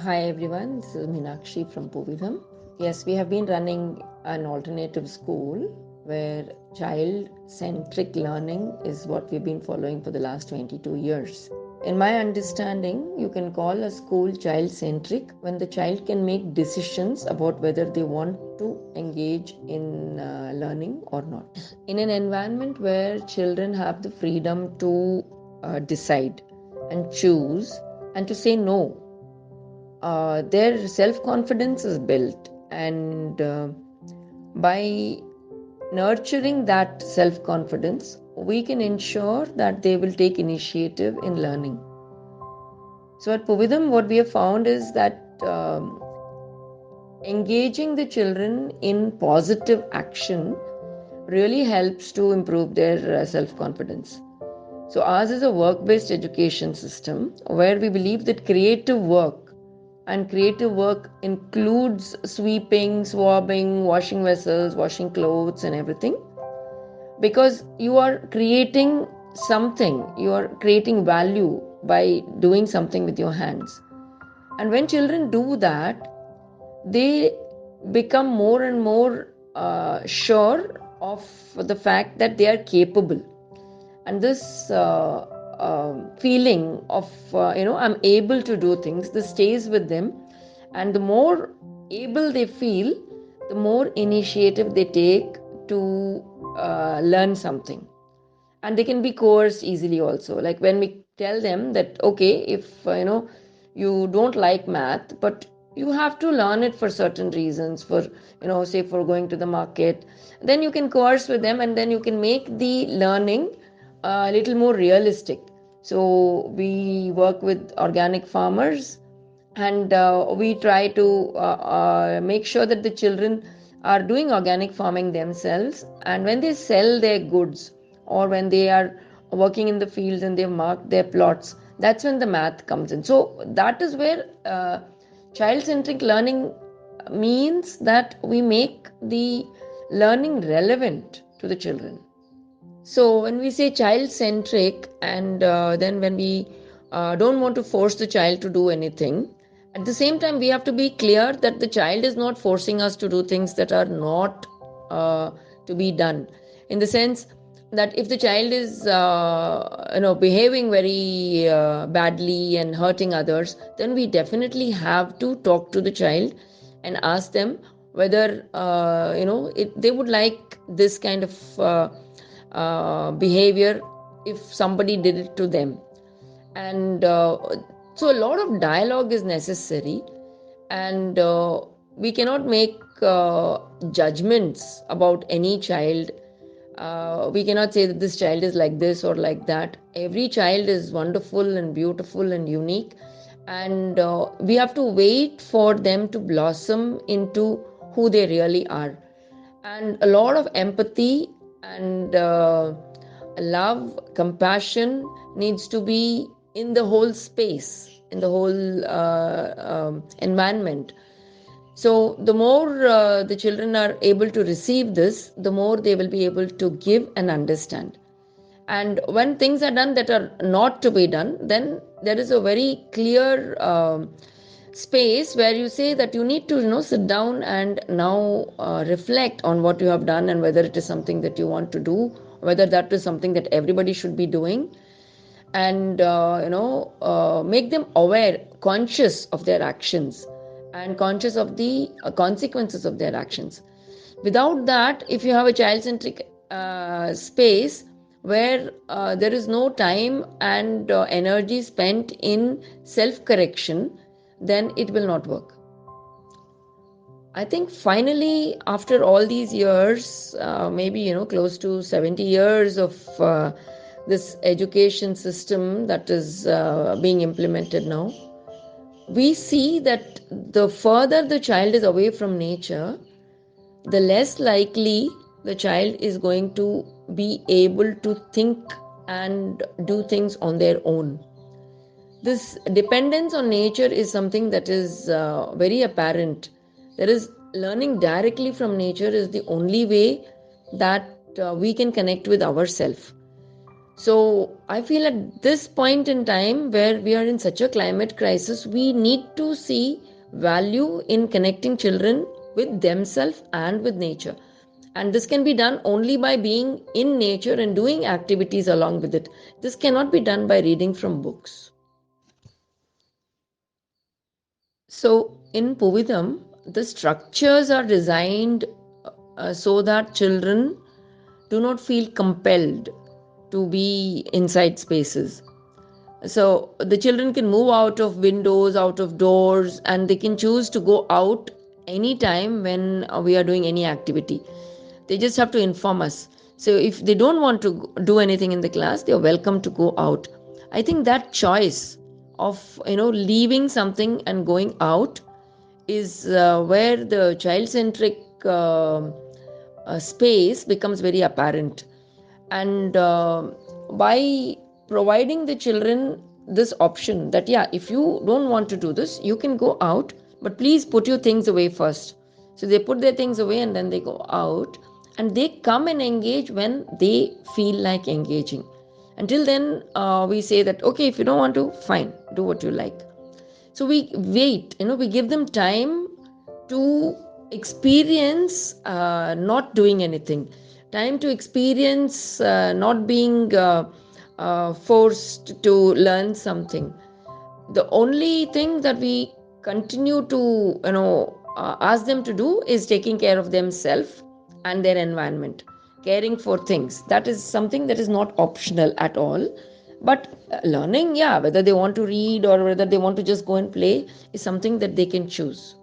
Hi everyone, this is Meenakshi from Puvidham. Yes, we have been running an alternative school where child-centric learning is what we've been following for the last 22 years. In my understanding, you can call a school child-centric when the child can make decisions about whether they want to engage in learning or not. In an environment where children have the freedom to decide and choose and to say no, their self-confidence is built, and by nurturing that self-confidence we can ensure that they will take initiative in learning. So at Puvidham, what we have found is that engaging the children in positive action really helps to improve their self-confidence. So ours is a work-based education system where we believe that creative work, and creative work includes sweeping, swabbing, washing vessels, washing clothes and everything, because you are creating something, you are creating value by doing something with your hands. And when children do that, they become more and more sure of the fact that they are capable. And this feeling of I'm able to do things, this stays with them. And the more able they feel, the more initiative they take to learn something. And they can be coerced easily also, like when we tell them that okay, if you don't like math, but you have to learn it for certain reasons, for say for going to the market, then you can coerce with them, and then you can make the learning a little more realistic. So we work with organic farmers, and we try to make sure that the children are doing organic farming themselves, and when they sell their goods, or when they are working in the fields and they've marked their plots, that's when the math comes in. So that is where child-centric learning means that we make the learning relevant to the children. So when we say child-centric, and then when we don't want to force the child to do anything, at the same time we have to be clear that the child is not forcing us to do things that are not to be done. In the sense that if the child is behaving very badly and hurting others, then we definitely have to talk to the child and ask them whether they would like this kind of behavior if somebody did it to them. And so a lot of dialogue is necessary, and we cannot make judgments about any child. We cannot say that this child is like this or like that. Every child is wonderful and beautiful and unique, and we have to wait for them to blossom into who they really are. And a lot of empathy and love, compassion needs to be in the whole space, in the whole environment. So the more the children are able to receive this, the more they will be able to give and understand. And when things are done that are not to be done, then there is a very clear space where you say that you need to sit down and now reflect on what you have done, and whether it is something that you want to do, whether that is something that everybody should be doing, and make them aware, conscious of their actions, and conscious of the consequences of their actions. Without that, if you have a child-centric space where there is no time and energy spent in self-correction, then it will not work. I think finally, after all these years, maybe close to 70 years of this education system that is being implemented now, we see that the further the child is away from nature, the less likely the child is going to be able to think and do things on their own. This dependence on nature is something that is very apparent. There is learning directly from nature is the only way that we can connect with ourselves. So I feel at this point in time where we are in such a climate crisis, we need to see value in connecting children with themselves and with nature. And this can be done only by being in nature and doing activities along with it. This cannot be done by reading from books. So in Puvidham, the structures are designed so that children do not feel compelled to be inside spaces. So the children can move out of windows, out of doors, and they can choose to go out anytime when we are doing any activity. They just have to inform us. So if they don't want to do anything in the class, they are welcome to go out. I think that choice of leaving something and going out is where the child-centric space becomes very apparent. And by providing the children this option that, yeah, if you don't want to do this, you can go out, but please put your things away first. So they put their things away and then they go out, and they come and engage when they feel like engaging. Until then, we say that, okay, if you don't want to, fine, do what you like. So we wait, we give them time to experience not doing anything, time to experience not being forced to learn something. The only thing that we continue to ask them to do is taking care of themselves and their environment, caring for things. That is something that is not optional at all. But learning, yeah, whether they want to read or whether they want to just go and play, is something that they can choose.